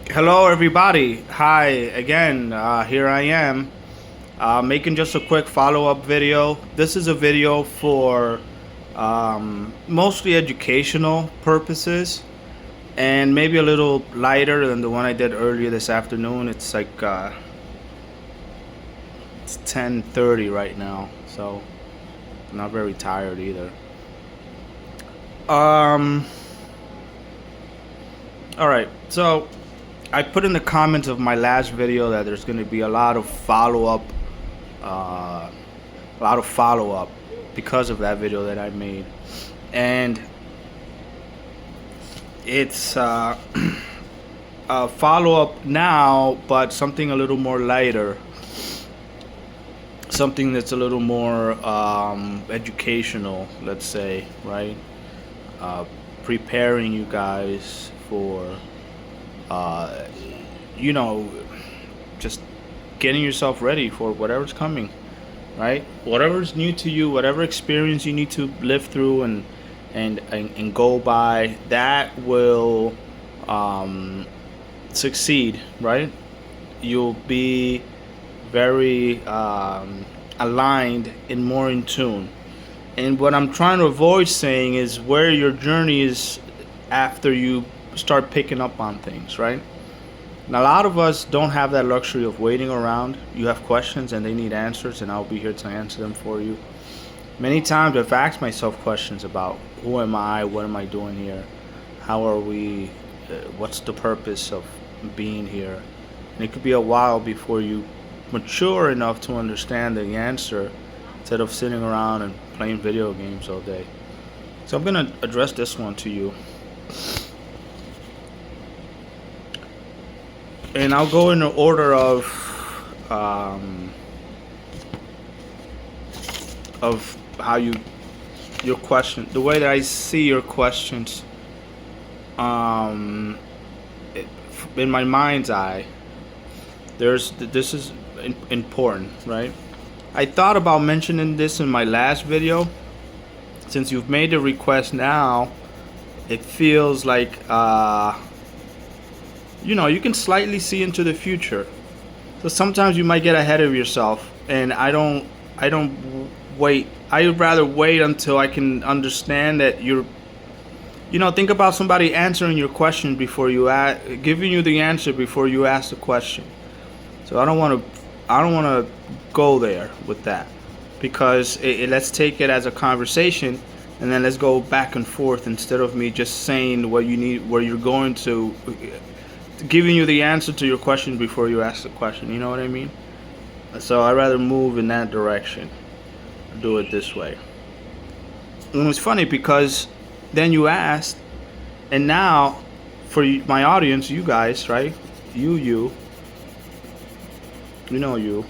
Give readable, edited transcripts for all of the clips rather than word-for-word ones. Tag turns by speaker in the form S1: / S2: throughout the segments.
S1: Hello, everybody. Hi again. Here I am making just a quick follow up video. This is a video for mostly educational purposes and maybe a little lighter than the one I did earlier this afternoon. It's like it's 10:30 right now, so I'm not very tired either. Um, all right, so I put in the comments of my last video that there's going to be uh, a lot of follow up because of that video that I made, and it's a follow up now, but something a little more lighter, something that's a little more educational, let's say, right? Uh, Preparing you guys for uh, you know, just getting yourself ready for whatever's coming, right? Whatever's new to you, whatever experience you need to live through and go by, that will um, succeed, right? You'll be very aligned and more in tune. And what I'm trying to avoid saying is where your journey is after you start picking up on things, right? And a lot of us don't have that luxury of waiting around. You have questions and they need answers, and I'll be here to answer them for you. Many times I've asked myself questions about who am I, what am I doing here, how are we, what's the purpose of being here. And it could be a while before you mature enough to understand the answer instead of sitting around and playing video games all day. So I'm going to address this one to you. And I'll go in the order of how your question, the way that I see your questions, um, it, in my mind's eye. This is important, right? I thought about mentioning this in my last video. Since you've made the request now, it feels like you can slightly see into the future. So sometimes you might get ahead of yourself, and I don't wait. I would rather wait until I can understand that think about somebody answering your question before giving you the answer before you ask the question. So I don't want to go there with that, because let's take it as a conversation, and then let's go back and forth instead of me just saying what you need, where you're going to, giving you the answer to your question before you ask the question. You know what I mean? So I'd rather move in that direction, do it this way. And it's funny because then you asked, and now for my audience, you guys, right? You know you.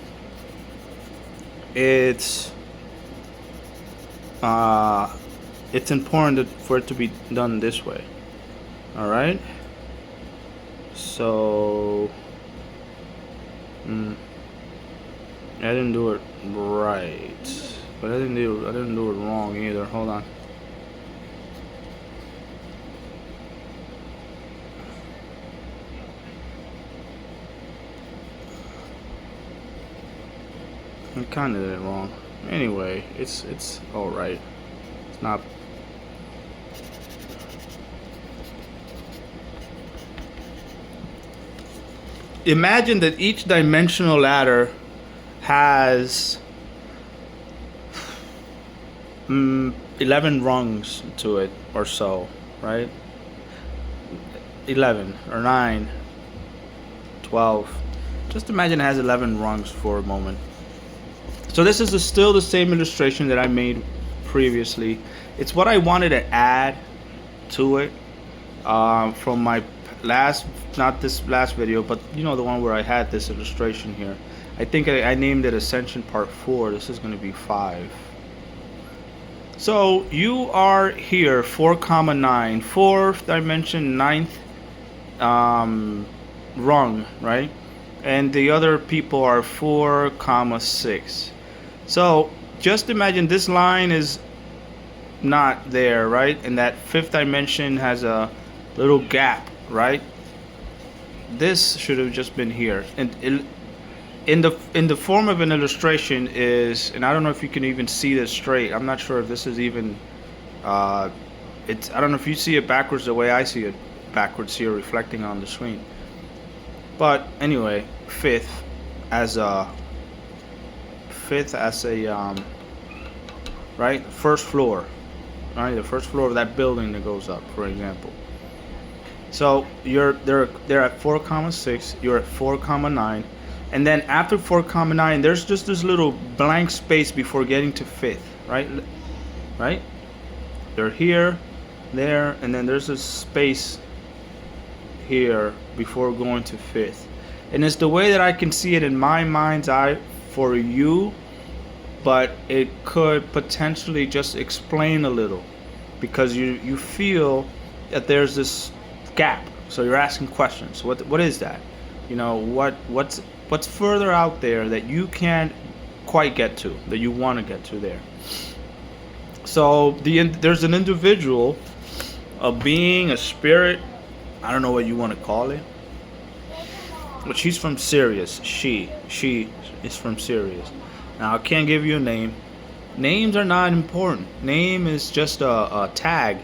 S1: It's it's important for it to be done this way. All right. So I didn't do it right, but I didn't do it wrong either. Hold on. I kind of did it wrong. Anyway, it's all right. It's not. Imagine that each dimensional ladder has 11 rungs to it or so, right? 11 or 9, 12. Just imagine it has 11 rungs for a moment. So this is still the same illustration that I made previously. It's what I wanted to add to it from my last, not this last video, but the one where I had this illustration here. I think I named it Ascension Part 4. This is going to be 5. So you are here, 4, 9, fourth dimension, ninth rung, right? And the other people are 4, 6. So just imagine this line is not there, right? And that fifth dimension has a little gap, right? this should have just been here. And in the form of an illustration is, and I don't know if you can even see this straight. I'm not sure if this is even uh, it's, I don't know if you see it backwards the way I see it backwards here reflecting on the screen. But anyway, as a fifth as a right, first floor, right, the first floor of that building that goes up, for example. So they're at 4,6, you're at 4,9, and then after 4,9, there's just this little blank space before getting to fifth, right? Right? They're here, there, and then there's a space here before going to fifth. And it's the way that I can see it in my mind's eye for you, but it could potentially just explain a little because you feel that there's this gap. So you're asking questions. What is that? You know, what's further out there that you can't quite get to, that you want to get to there. So there's an individual, a being, a spirit, I don't know what you want to call it, but she's from Sirius. She is from Sirius. Now I can't give you a name. Names are not important. Name is just a tag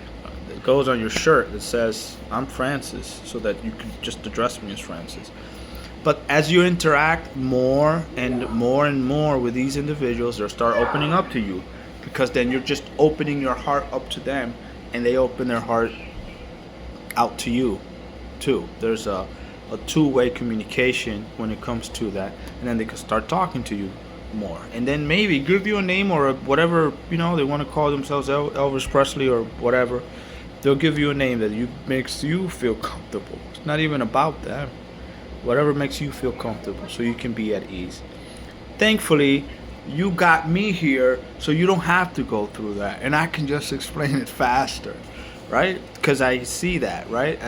S1: that goes on your shirt that says I'm Francis, so that you can just address me as Francis. But as you interact more and more and more with these individuals, they'll start opening up to you, because then you're just opening your heart up to them, and they open their heart out to you too. There's a two-way communication when it comes to that, and then they can start talking to you more, and then maybe give you a name or whatever, you know, they want to call themselves Elvis Presley or whatever. They'll give you a name that makes you feel comfortable. It's not even about that. Whatever makes you feel comfortable, so you can be at ease. Thankfully, you got me here, so you don't have to go through that, and I can just explain it faster, right? Because I see that, right?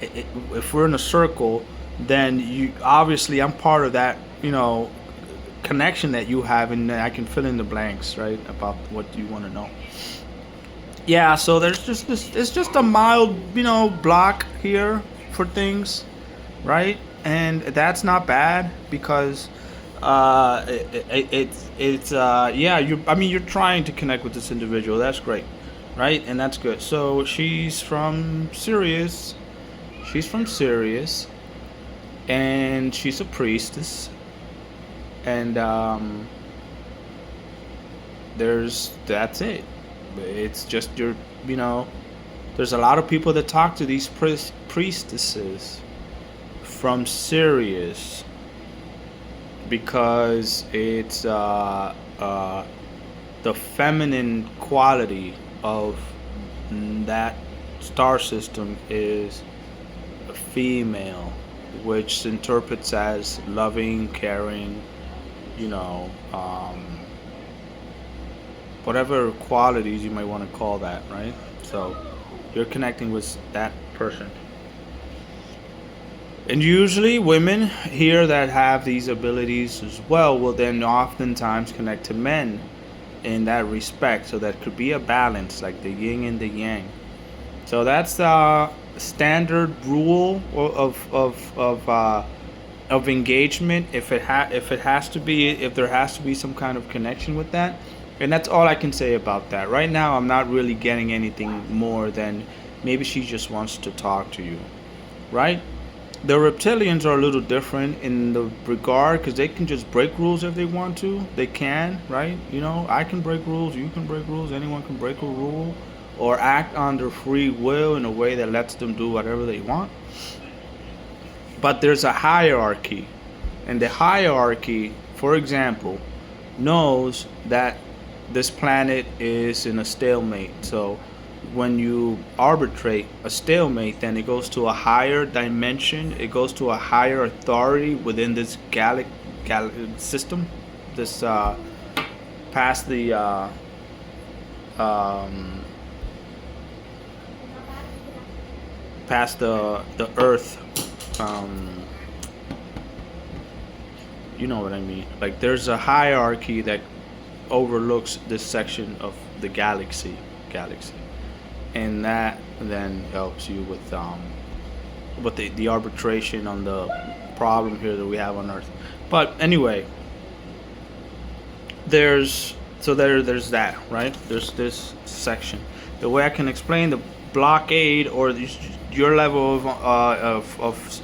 S1: If we're in a circle, then you obviously, I'm part of that, you know, connection that you have, and I can fill in the blanks, right, about what you want to know. Yeah, so there's just this. It's just a mild, you know, block here for things, right? And that's not bad because it's yeah. I mean, you're trying to connect with this individual. That's great, right? And that's good. So she's from Sirius. She's from Sirius, and she's a priestess. And that's it. It's just you know, there's a lot of people that talk to these priestesses from Sirius because it's the feminine quality of that star system is a female, which interprets as loving, caring, you know, whatever qualities you might want to call that, right? So you're connecting with that person. And usually women here that have these abilities as well will then oftentimes connect to men in that respect. So that could be a balance, like the yin and the yang. So that's the standard rule of engagement. If there has to be some kind of connection with that. And that's all I can say about that. Right now, I'm not really getting anything more than maybe she just wants to talk to you, right? The reptilians are a little different in the regard because they can just break rules if they want to. They can, right? You know, I can break rules, you can break rules, anyone can break a rule or act on their free will in a way that lets them do whatever they want. But there's a hierarchy, and the hierarchy, for example, knows that this planet is in a stalemate. So when you arbitrate a stalemate, then it goes to a higher dimension. It goes to a higher authority within this galactic system. This past the past the Earth. You know what I mean? Like there's a hierarchy that overlooks this section of the galaxy, and that then helps you with with the arbitration on the problem here that we have on Earth. But anyway, there's that, right? There's this section. The way I can explain the blockade or your level of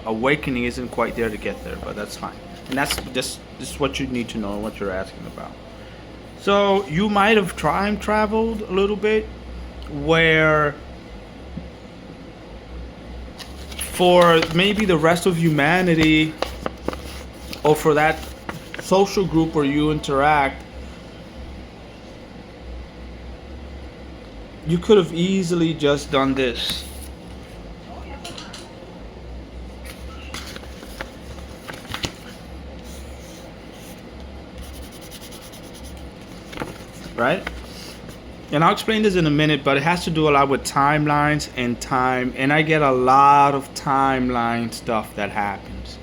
S1: awakening isn't quite there to get there, but that's fine. And this is what you need to know, what you're asking about. So you might have time traveled a little bit, where for maybe the rest of humanity, or for that social group where you interact, you could have easily just done this. Right? And I'll explain this in a minute, but it has to do a lot with timelines and time, and I get a lot of timeline stuff that happens.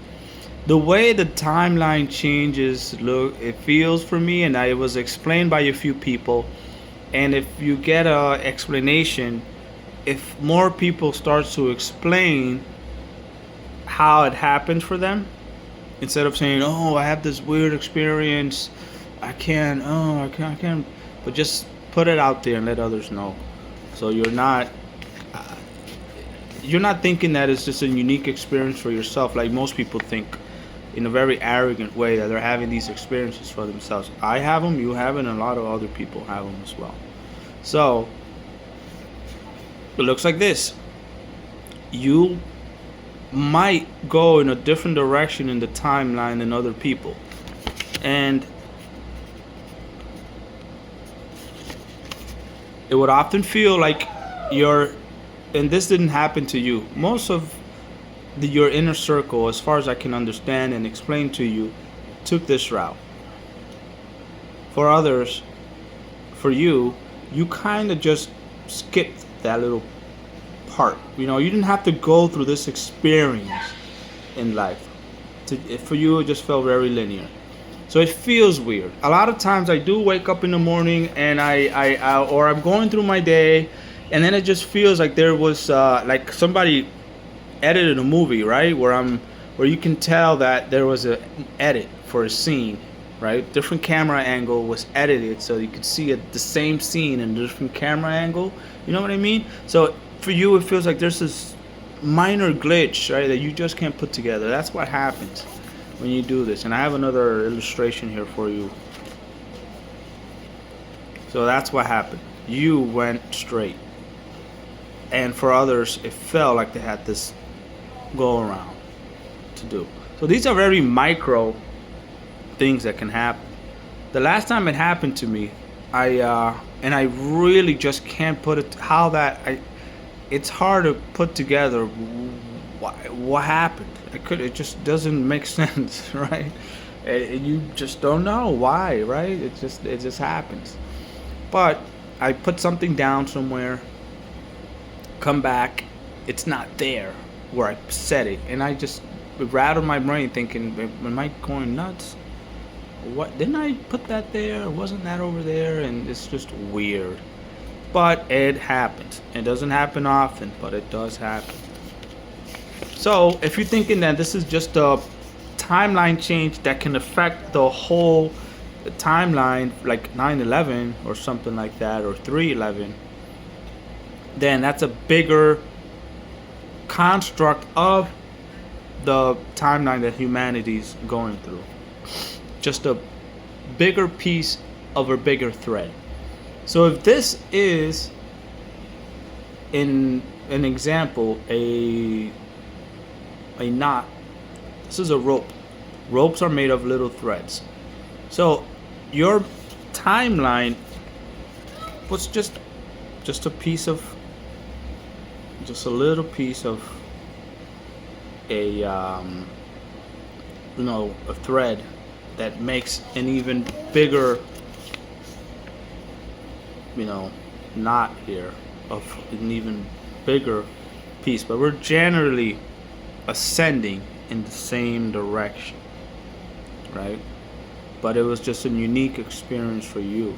S1: The way the timeline changes, look, it feels for me, and it was explained by a few people, and if you get a explanation, if more people start to explain how it happened for them, instead of saying, oh, I have this weird experience, I can't, but just put it out there and let others know. So you're not thinking that it's just a unique experience for yourself, like most people think in a very arrogant way, that they're having these experiences for themselves. I have them, you have them, and a lot of other people have them as well. So it looks like this. You might go in a different direction in the timeline than other people, and it would often feel like and this didn't happen to you. Most of your inner circle, as far as I can understand and explain to you, took this route. For others, for you kind of just skipped that little part. You didn't have to go through this experience in life. For you, it just felt very linear. So it feels weird. A lot of times I do wake up in the morning and or I'm going through my day, and then it just feels like there was like somebody edited a movie, right? Where you can tell that there was an edit for a scene, right? Different camera angle was edited so you could see the same scene in a different camera angle. You know what I mean? So for you, it feels like there's this minor glitch, right, that you just can't put together. That's what happens when you do this. And I have another illustration here for you. So that's what happened. You went straight, and for others it felt like they had this go around to do. So these are very micro things that can happen. The last time it happened to me, I really just can't put it it's hard to put together what happened. It just doesn't make sense, right? You just don't know why, right? It just happens. But I put something down somewhere, come back, it's not there where I said it, and I just rattled my brain thinking, am I going nuts? What, didn't I put that there? Wasn't that over there? And it's just weird. But it happens. It doesn't happen often, but it does happen. So if you're thinking that this is just a timeline change that can affect the whole timeline, like 9/11 or something like that, or 3/11, then that's a bigger construct of the timeline that humanity's going through. Just a bigger piece of a bigger thread. So if this is, in an example, a knot, this is a rope. Ropes are made of little threads. So your timeline was just a piece of, just a little piece of a thread that makes an even bigger knot here of an even bigger piece. But we're generally ascending in the same direction, right? But it was just a unique experience for you.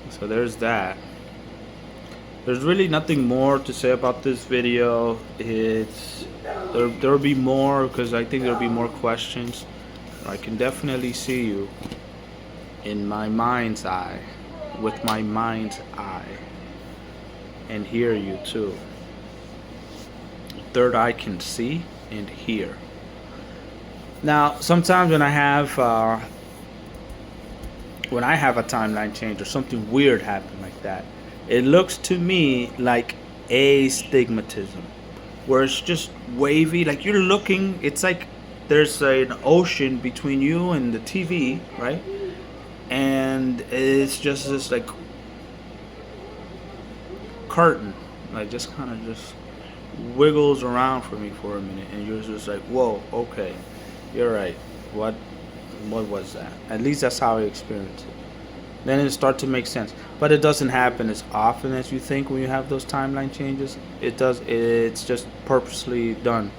S1: So there's that. There's really nothing more to say about this video. It's there'll be more because I think there'll be more questions. I can definitely see you in my mind's eye, with my mind's eye, and hear you too. Third eye can see and hear. Now, sometimes when I have a timeline change or something weird happen like that, it looks to me like astigmatism, where it's just wavy. Like you're looking, it's like there's an ocean between you and the TV, right? And it's just this like curtain, like just kind of just wiggles around for me for a minute, and you're just like, whoa, okay, you're right. What what was that? At least that's how I experienced it. Then it start to make sense, but it doesn't happen as often as you think when you have those timeline changes. It does. It's just purposely done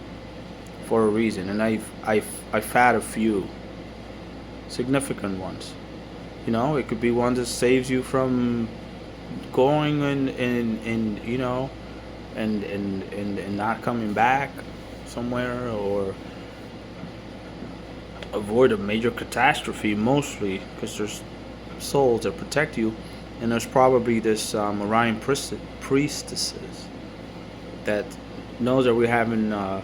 S1: for a reason, and I've had a few significant ones. It could be one that saves you from going and and not coming back somewhere, or avoid a major catastrophe, mostly because there's souls that protect you, and there's probably this Orion priestesses that knows that we're having a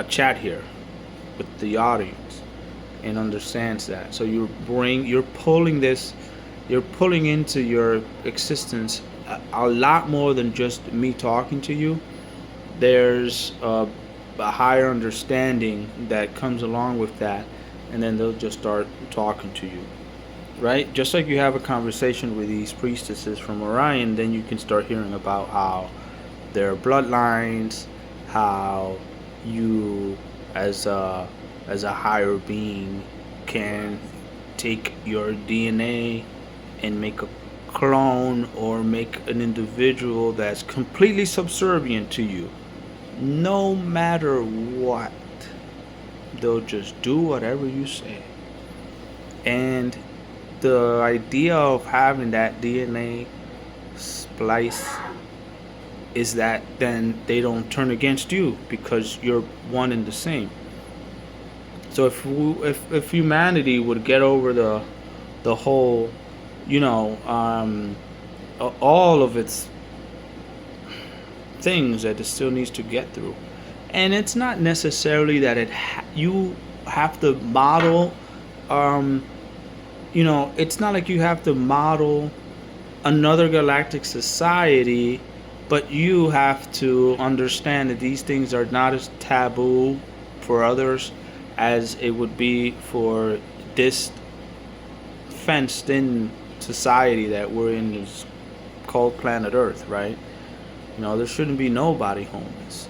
S1: chat here with the audience and understands that. So you're pulling into your existence a lot more than just me talking to you. There's a higher understanding that comes along with that, and then they'll just start talking to you, right? Just like you have a conversation with these priestesses from Orion, then you can start hearing about how their bloodlines, how you as a higher being can take your DNA and make a clone or make an individual that's completely subservient to you, no matter what. They'll just do whatever you say. And the idea of having that DNA splice is that then they don't turn against you because you're one and the same. So if humanity would get over the whole, all of its things that it still needs to get through, and it's not necessarily that you have to model, it's not like you have to model another galactic society, but you have to understand that these things are not as taboo for others as it would be for this fenced in society that we're in, this called planet Earth, right? There shouldn't be nobody homeless.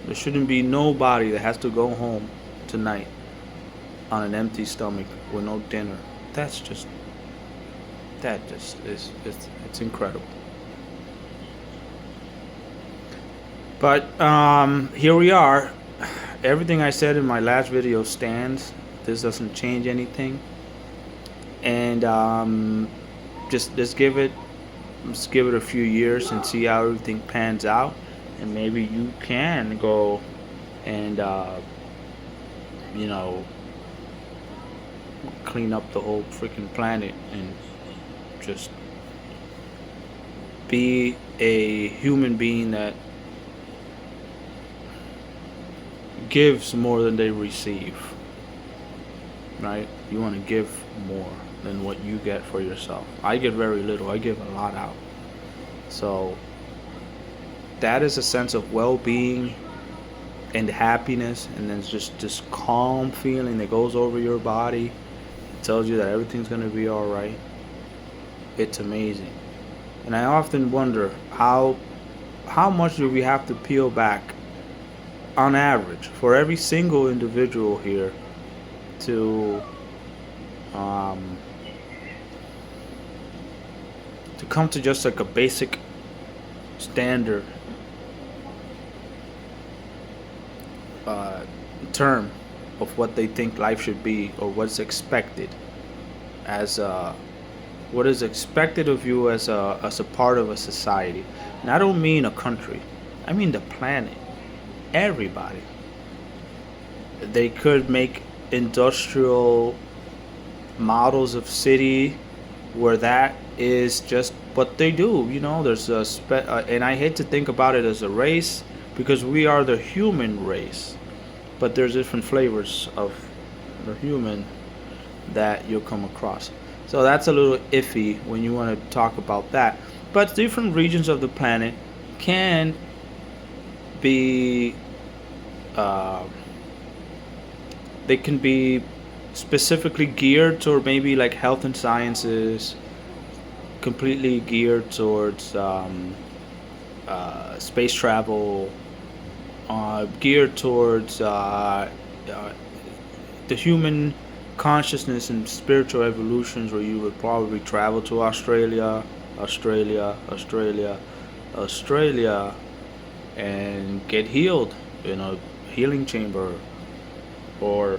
S1: There shouldn't be nobody that has to go home tonight on an empty stomach with no dinner. That just is, it's incredible. But here we are. Everything I said in my last video stands. This doesn't change anything. And just give it a few years and see how everything pans out, and maybe you can go and clean up the whole freaking planet and just be a human being that gives more than they receive, right? You want to give more than what you get for yourself. I get very little. I give a lot out. So that is a sense of well-being and happiness, and then just this calm feeling that goes over your body. It tells you that everything's going to be all right. It's amazing. And I often wonder how much do we have to peel back on average for every single individual here to come to just like a basic standard term of what they think life should be or what's expected as what is expected of you as a part of a society. And I don't mean a country. I mean the planet. Everybody. They could make industrial models of city where that is just what they do. There's and I hate to think about it as a race because we are the human race, but there's different flavors of the human that you'll come across. So that's a little iffy when you want to talk about that. But different regions of the planet can be uh, they can be specifically geared toward maybe like health and sciences, completely geared towards space travel, geared towards the human consciousness and spiritual evolutions, where you would probably travel to Australia, and get healed in a healing chamber, or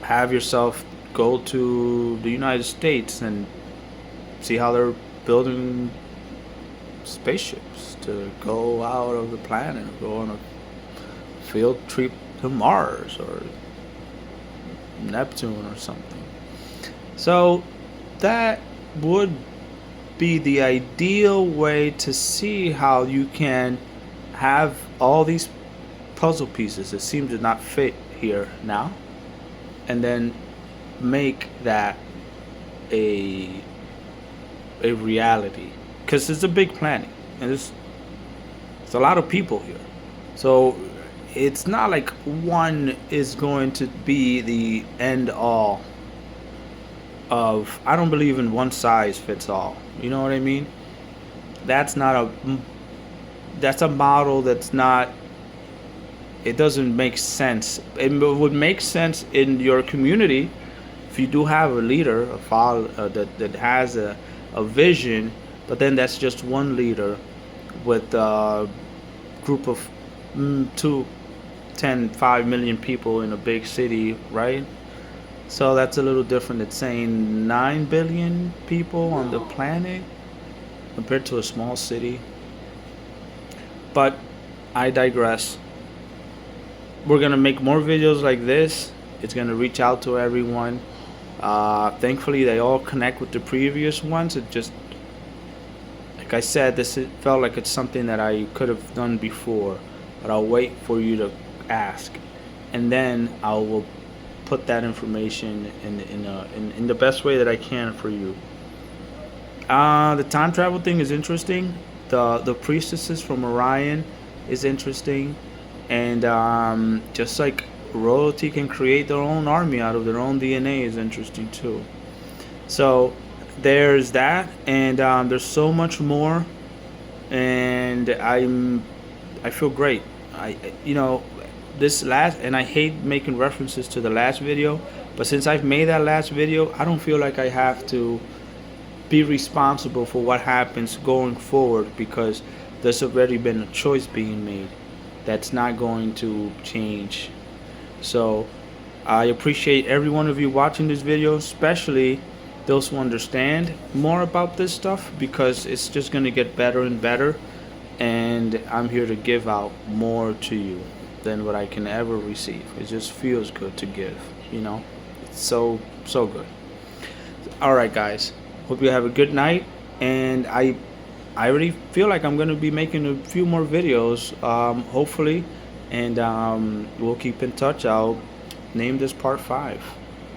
S1: have yourself go to the United States and see how they're building spaceships to go out of the planet, go on a field trip to Mars or Neptune or something. So that would be the ideal way to see how you can have all these puzzle pieces that seem to not fit here now, and then make that a reality, because it's a big planet and it's a lot of people here. So it's not like one is going to be the end all of. I don't believe in one size fits all. You know what I mean? That's not a that's a model that's not. It doesn't make sense. It would make sense in your community if you do have a leader, a father that has a vision, but then that's just one leader with a group of 5 million people in a big city, right? So that's a little different than saying 9 billion people on the planet compared to a small city. But I digress. We're gonna make more videos like this. It's gonna reach out to everyone. Thankfully, they all connect with the previous ones. It just, like I said, it felt like it's something that I could have done before, but I'll wait for you to ask, and then I will put that information in the best way that I can for you. The time travel thing is interesting. The priestesses from Orion is interesting, and just like royalty can create their own army out of their own DNA is interesting too. So there's that, and there's so much more, and I feel great. This last, and I hate making references to the last video, but since I've made that last video, I don't feel like I have to be responsible for what happens going forward, because there's already been a choice being made that's not going to change. So I appreciate every one of you watching this video, especially those who understand more about this stuff, because it's just going to get better and better, and I'm here to give out more to you than what I can ever receive. It just feels good to give, it's so good. All right, guys, hope you have a good night, and I already feel like I'm going to be making a few more videos, hopefully, and we'll keep in touch. I'll name this part 5.